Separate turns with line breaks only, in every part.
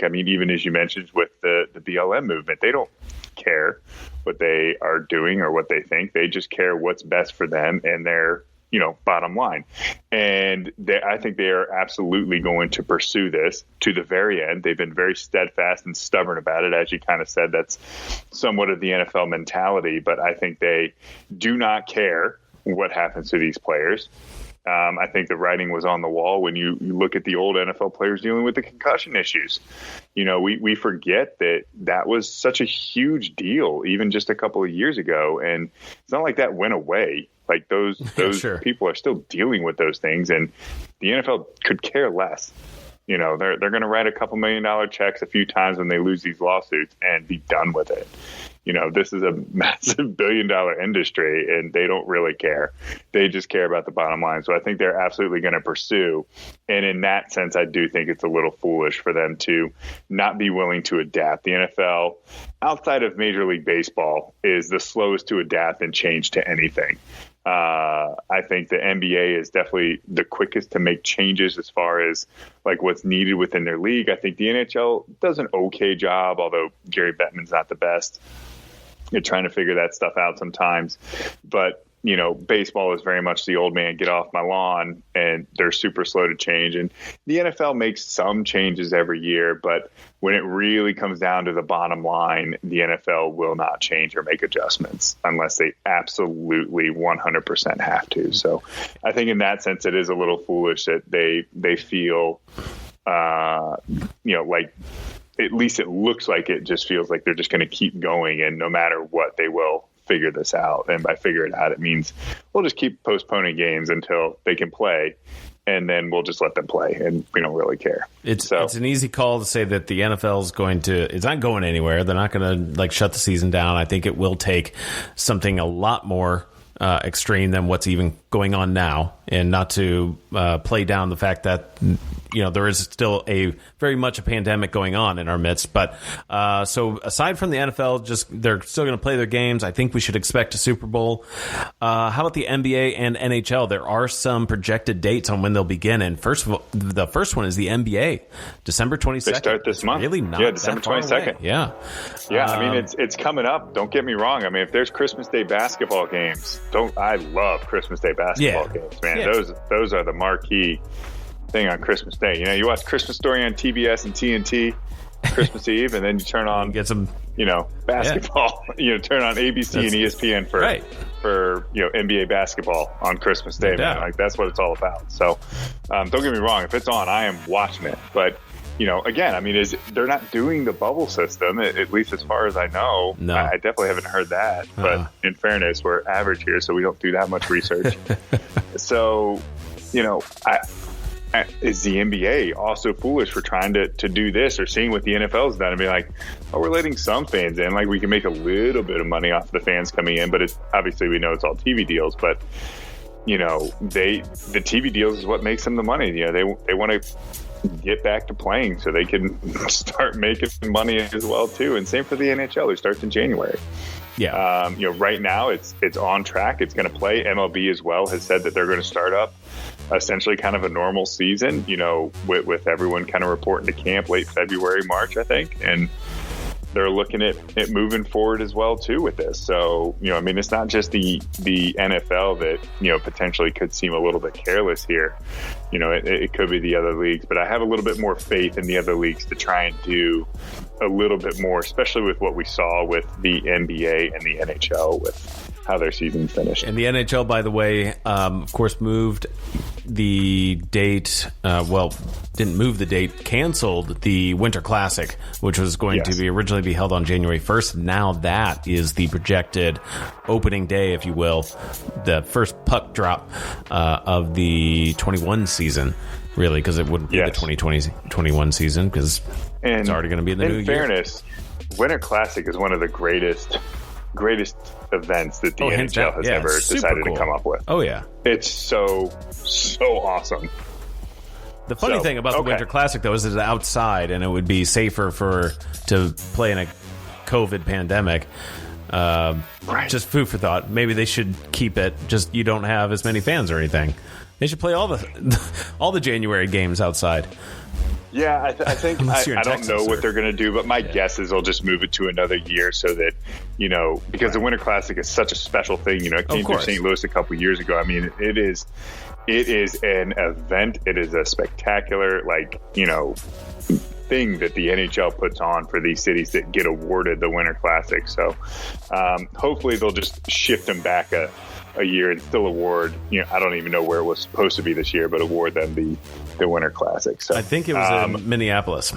Like, I mean, even as you mentioned with the BLM movement, they don't care what they are doing or what they think. They just care what's best for them and their, bottom line. And I think they are absolutely going to pursue this to the very end. They've been very steadfast and stubborn about it. As you kind of said, that's somewhat of the NFL mentality, but I think they do not care what happens to these players. I think the writing was on the wall when you look at the old NFL players dealing with the concussion issues. We forget that was such a huge deal even just a couple of years ago. And it's not like that went away. Like those
Sure.
people are still dealing with those things, and the NFL could care less. They're going to write a couple $1 million checks a few times when they lose these lawsuits and be done with it. This is a massive $1 billion industry, and they don't really care. They just care about the bottom line. So I think they're absolutely going to pursue. And in that sense, I do think it's a little foolish for them to not be willing to adapt. The NFL, outside of Major League Baseball, is the slowest to adapt and change to anything. I think the NBA is definitely the quickest to make changes as far as like what's needed within their league. I think the NHL does an okay job, although Gary Bettman's not the best. You're trying to figure that stuff out sometimes, but baseball is very much the old man, get off my lawn, and they're super slow to change. And the NFL makes some changes every year, but when it really comes down to the bottom line, the NFL will not change or make adjustments unless they absolutely 100% have to. So I think in that sense, it is a little foolish that they feel, like at least it looks like it just feels like they're just going to keep going, and no matter what, they will figure this out. And by figure it out, it means we'll just keep postponing games until they can play, and then we'll just let them play, and we don't really care.
It's an easy call to say that the NFL is it's not going anywhere. They're not going to shut the season down. I think it will take something a lot more extreme than what's even going on now, and not to play down the fact that there is still very much a pandemic going on in our midst. But so aside from the NFL, they're still going to play their games. I think we should expect a Super Bowl. How about the NBA and NHL? There are some projected dates on when they'll begin. And first of all, the first one is the NBA, December 22nd.
They start this month.
Really not
December
that far
22nd.
away. Yeah.
I mean, it's coming up. Don't get me wrong. I mean, if there's Christmas Day basketball games, I love Christmas Day basketball games, man.
Yeah.
Those are the marquee thing on Christmas Day. You watch Christmas Story on TBS and TNT Christmas Eve, and then you turn on
get some
basketball. Turn on ABC and ESPN for NBA basketball on Christmas Day, man. Like that's what it's all about. So don't get me wrong, if it's on, I am watching it. But again, I mean, they're not doing the bubble system, at least as far as I know.
No.
I definitely haven't heard that. But in fairness, we're average here, so we don't do that much research. So, is the NBA also foolish for trying to do this, or seeing what the NFL's done and be like, we're letting some fans in, like we can make a little bit of money off the fans coming in, but it's obviously we know it's all TV deals, but the TV deals is what makes them the money. They want to get back to playing so they can start making money as well too. And same for the NHL, it starts in January. Right now it's on track. It's going to play. MLB as well has said that they're going to start up essentially kind of a normal season, with everyone kind of reporting to camp late February, March, I think. And they're looking at moving forward as well too with this. So, I mean, it's not just the NFL that, potentially could seem a little bit careless here. It could be the other leagues, but I have a little bit more faith in the other leagues to try and do a little bit more, especially with what we saw with the NBA and the NHL with how their season finished.
And the NHL, by the way, of course, moved the date. Didn't move the date, canceled the Winter Classic, which was going to be originally be held on January 1st. Now that is the projected opening day, if you will, the first puck drop of the 21 season, really, because it wouldn't be the 2020-21 season because it's already going to be in the new year.
In fairness, Winter Classic is one of the greatest events that the NHL has ever decided to come up with.
Oh, yeah.
It's so awesome.
The funny thing about the Winter Classic, though, is it's outside, and it would be safer to play in a COVID pandemic. Just food for thought. Maybe they should keep it. Just you don't have as many fans or anything. They should play all the January games outside.
Yeah, I think
Unless you're in
I don't
Texas,
know what
or-
they're going to do, but my guess is they'll just move it to another year so that, because the Winter Classic is such a special thing. It came through
course.
St. Louis a couple years ago. I mean, it is an event. It is a spectacular, thing that the NHL puts on for these cities that get awarded the Winter Classic. So hopefully they'll just shift them back a year and still award, I don't even know where it was supposed to be this year, but award them the Winter Classic. So
I think it was in Minneapolis.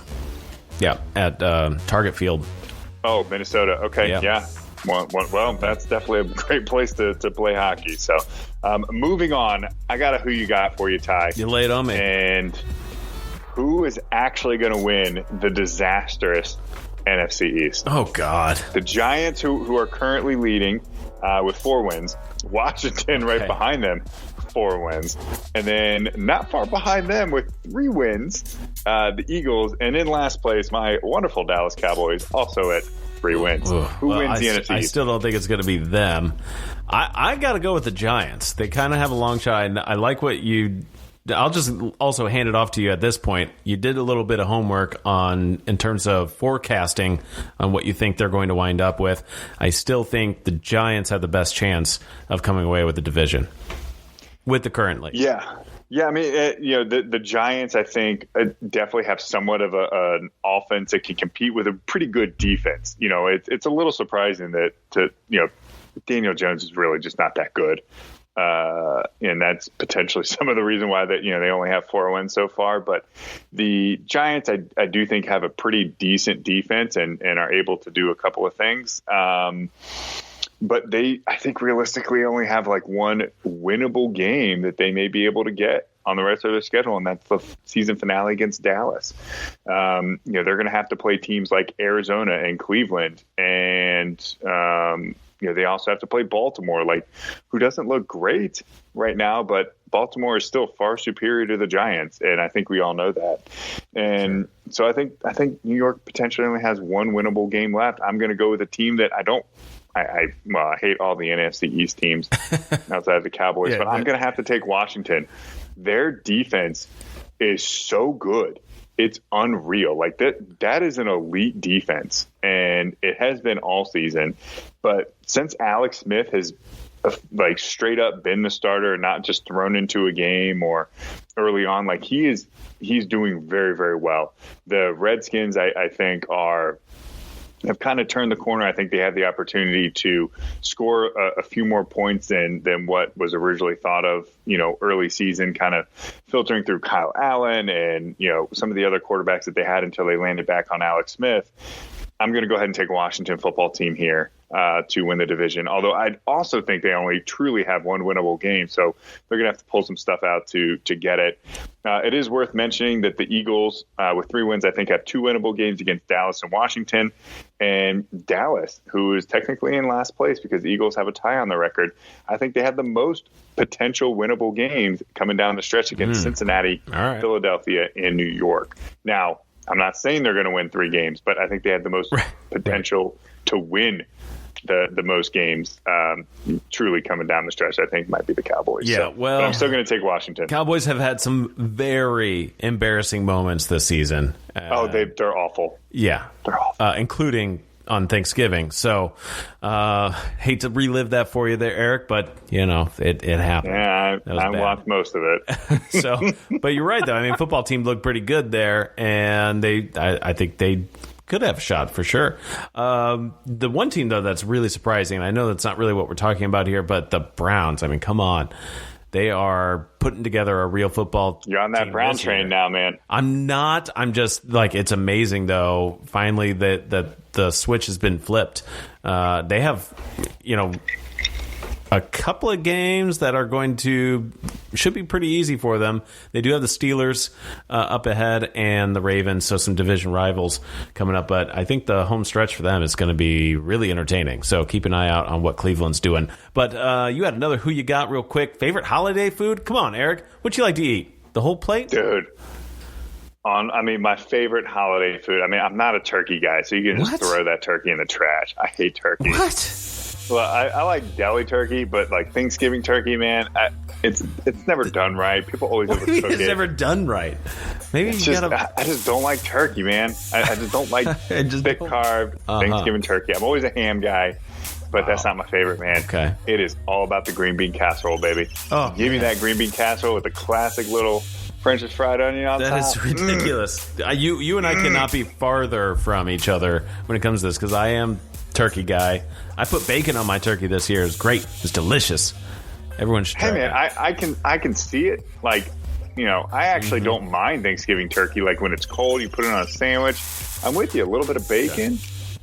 Yeah, at Target Field.
Oh, Minnesota. Okay,
Yeah.
Well, that's definitely a great place to play hockey. So moving on, I got a who you got for you, Ty.
You laid on me.
And who is actually going to win the disastrous NFC East?
Oh, God.
The Giants, who are currently leading with 4 wins. Washington right behind them, 4 wins. And then not far behind them with 3 wins, the Eagles. And in last place, my wonderful Dallas Cowboys, also at 3 wins. Who wins the NFC?
I still don't think it's going to be them. I got to go with the Giants. They kind of have a long shot. I like what you... I'll just also hand it off to you at this point. You did a little bit of homework in terms of forecasting on what you think they're going to wind up with. I still think the Giants have the best chance of coming away with the division with the current league.
Yeah. I mean, the Giants, I think, definitely have somewhat of an offense that can compete with a pretty good defense. It's a little surprising that Daniel Jones is really just not that good. And that's potentially some of the reason why that they only have 4 wins so far. But the Giants, I do think, have a pretty decent defense and are able to do a couple of things. But they, I think, realistically only have one winnable game that they may be able to get on the rest of their schedule, and that's the season finale against Dallas. They're going to have to play teams like Arizona and Cleveland, and they also have to play Baltimore, who doesn't look great right now, but Baltimore is still far superior to the Giants, and I think we all know that. And so I think New York potentially only has 1 winnable game left. I'm going to go with a team that I hate all the NFC East teams outside of the Cowboys, but I'm going to have to take Washington. Their defense is so good. It's unreal. That is an elite defense, and it has been all season. But since Alex Smith has straight up been the starter, not just thrown into a game or early on, he's doing very, very well. The Redskins, I think, have kind of turned the corner. I think they have the opportunity to score a few more points than what was originally thought of, early season, kind of filtering through Kyle Allen and, some of the other quarterbacks that they had until they landed back on Alex Smith. I'm going to go ahead and take Washington football team here to win the division. Although I also think they only truly have 1 winnable game, so they're going to have to pull some stuff out to get it. It is worth mentioning that the Eagles, with 3 wins, I think have 2 winnable games against Dallas and Washington. And Dallas, who is technically in last place because the Eagles have a tie on the record, I think they have the most potential winnable games coming down the stretch against Cincinnati, Philadelphia, and New York. Now, I'm not saying they're going to win 3 games, but I think they have the most potential to win the most games. Truly coming down the stretch, I think, might be the Cowboys.
Yeah,
but I'm still going to take Washington.
Cowboys have had some very embarrassing moments this season.
They're awful.
Yeah,
they're awful,
including on Thanksgiving. So hate to relive that for you there, Eric, but it happened.
Yeah, I watched most of it.
But you're right, though. I mean, football team looked pretty good there, and I think they could have a shot for sure. The one team, though, that's really surprising, and I know that's not really what we're talking about here, but the Browns. I mean, come on. They are putting together a real football team.
You're on that Brown train now, man.
I'm not. I'm just it's amazing, though. Finally, that the switch has been flipped. They have, a couple of games that are should be pretty easy for them. They do have the Steelers up ahead and the Ravens, so some division rivals coming up. But I think the home stretch for them is going to be really entertaining. So keep an eye out on what Cleveland's doing. But you had another who you got real quick. Favorite holiday food? Come on, Eric. What you like to eat? The whole plate?
Dude. My favorite holiday food. I'm not a turkey guy, so you can just throw that turkey in the trash. I hate turkey.
What?
Well, I like deli turkey, but Thanksgiving turkey, man, it's never done right. People always overcook it.
It's never done right. Maybe
It's
you
just,
gotta.
I just don't like turkey, man. I just don't like thick carb Thanksgiving turkey. I'm always a ham guy, but that's not my favorite, man.
Okay.
It is all about the green bean casserole, baby.
Oh,
give me that green bean casserole with the classic little French's fried onion on top.
That is ridiculous. You and I cannot be farther from each other when it comes to this, because I am turkey guy. I put bacon on my turkey this year. It's great. It's delicious. Everyone should try
Hey, man,
it.
I can see it. Like, I actually don't mind Thanksgiving turkey. Like, when it's cold, you put it on a sandwich. I'm with you. A little bit of bacon.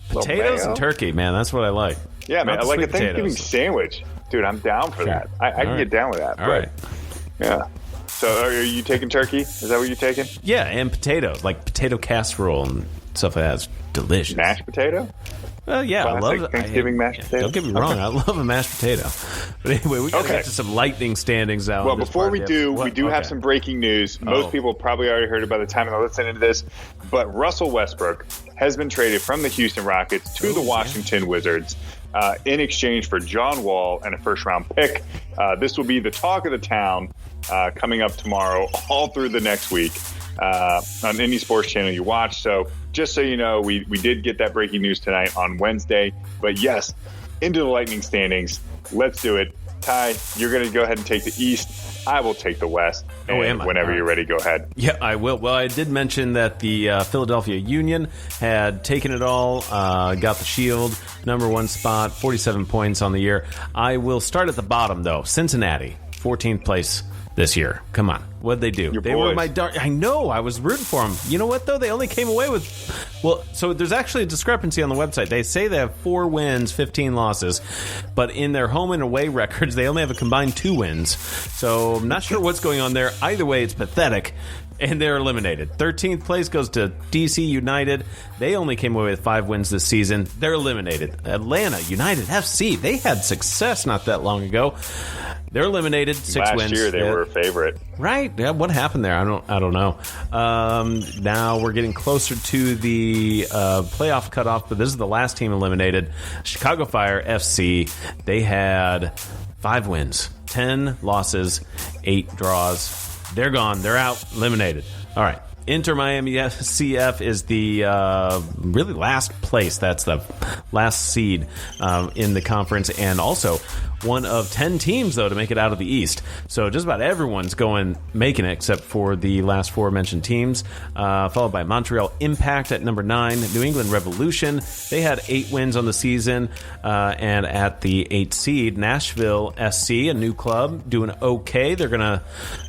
Potatoes and turkey, man. That's what I like.
Yeah, man. I like a Thanksgiving sandwich. Dude, I'm down for that. I can get down with that.
All right.
Yeah. So are you taking turkey? Is that what you're taking?
Yeah, and potatoes. Like potato casserole and stuff like that. It's delicious.
Mashed potato?
Well, yeah,
classic
I love
Thanksgiving mashed potato.
Don't get me wrong, I love a mashed potato. But anyway, we got to get to some lightning standings now.
Well, before we do, have some breaking news. Most people probably already heard it by the time they're listening to this, but Russell Westbrook has been traded from the Houston Rockets to the Washington Wizards in exchange for John Wall and a first-round pick. This will be the talk of the town coming up tomorrow, all through the next week. On any sports channel you watch. So just so you know, we did get that breaking news tonight on Wednesday. But yes, into the lightning standings. Let's do it. Ty, you're going to go ahead and take the East. I will take the West. And whenever you're ready, go ahead.
Yeah, I will. Well, I did mention that the Philadelphia Union had taken it all, got the Shield, number one spot, 47 points on the year. I will start at the bottom, though. Cincinnati, 14th place this year. Come on. What'd they do? They were my dark. I know. I was rooting for them. You know what, though? They only came away with... Well, so there's actually a discrepancy on the website. They say they have 4 wins, 15 losses, but in their home and away records, they only have a combined 2 wins. So I'm not sure what's going on there. Either way, it's pathetic. And they're eliminated. 13th place goes to DC United. They only came away with 5 wins this season. They're eliminated. Atlanta United FC. They had success not that long ago. They're eliminated. 6 wins.
Last year they were a favorite.
Right. Yeah. What happened there? I don't know. Now we're getting closer to the playoff cutoff, but this is the last team eliminated. Chicago Fire FC. They had 5 wins, 10 losses, 8 draws. They're gone. They're out. Eliminated. All right. Inter Miami CF is the really last place. That's the last seed in the conference, and also one of 10 teams, though, to make it out of the East. So just about everyone's making it, except for the last 4 mentioned teams, followed by Montreal Impact at number 9, New England Revolution. They had 8 wins on the season, and at the 8th seed, Nashville SC, a new club, doing okay. They're going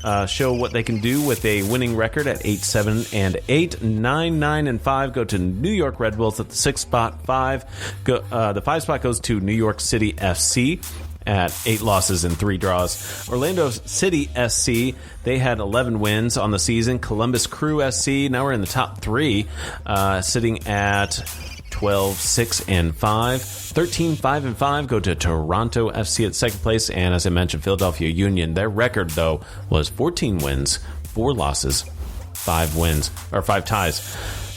to show what they can do with a winning record at 8-7 and 8. 9-9 and 5 go to New York Red Bulls at the 6th spot. The 5 spot goes to New York City FC at 8 losses and 3 draws. Orlando City SC, they had 11 wins on the season. Columbus Crew SC, now we're in the top 3, sitting at 12, 6, and 5. 13, 5, and 5 go to Toronto FC at 2nd place. And as I mentioned, Philadelphia Union, their record, though, was 14 wins, 4 losses, 5 wins, or 5 ties.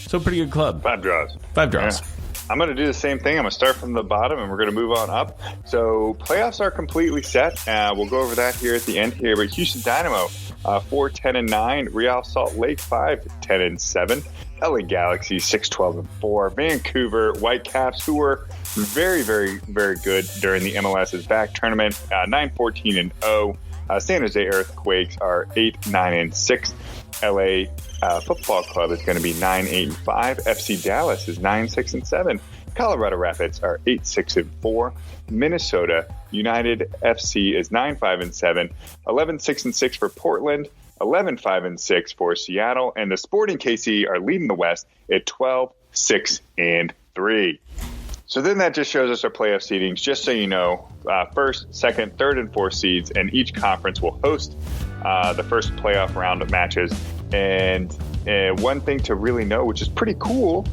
So pretty good club.
5 draws.
5 draws.
Yeah. I'm going to do the same thing. I'm going to start from the bottom, and we're going to move on up. So playoffs are completely set. We'll go over that here at the end here. But Houston Dynamo, 4-10-9. Real Salt Lake, 5-10-7. LA Galaxy, 6-12-4. Vancouver Whitecaps, who were very, very, very good during the MLS's back tournament, 9-14-0. San Jose Earthquakes are 8-9-6. LA Football Club is going to be 9-8-5. FC Dallas is 9-6-7. Colorado Rapids are 8-6-4. Minnesota United FC is 9-5-7. 11-6-6 for Portland. 11-5-6 for Seattle. And the Sporting KC are leading the West at 12-6-3. So then that just shows us our playoff seedings. Just so you know, first, second, third, and fourth seeds, and each conference will host the first playoff round of matches. And one thing to really know, which is pretty cool,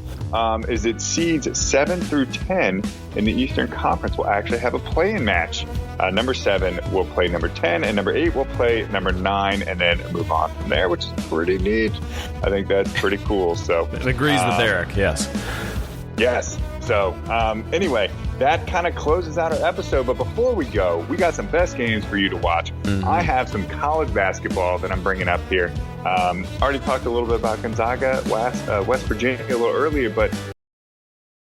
is that seeds 7 through 10 in the Eastern Conference will actually have a play-in match. Number 7 will play number 10, and number 8 will play number 9, and then move on from there, which is pretty neat. I think that's pretty cool. So
it agrees with Eric, yes.
Yes. So anyway, that kind of closes out our episode. But before we go, we got some best games for you to watch I have some college basketball that I'm bringing up here. Already talked a little bit about Gonzaga, West Virginia a little earlier, but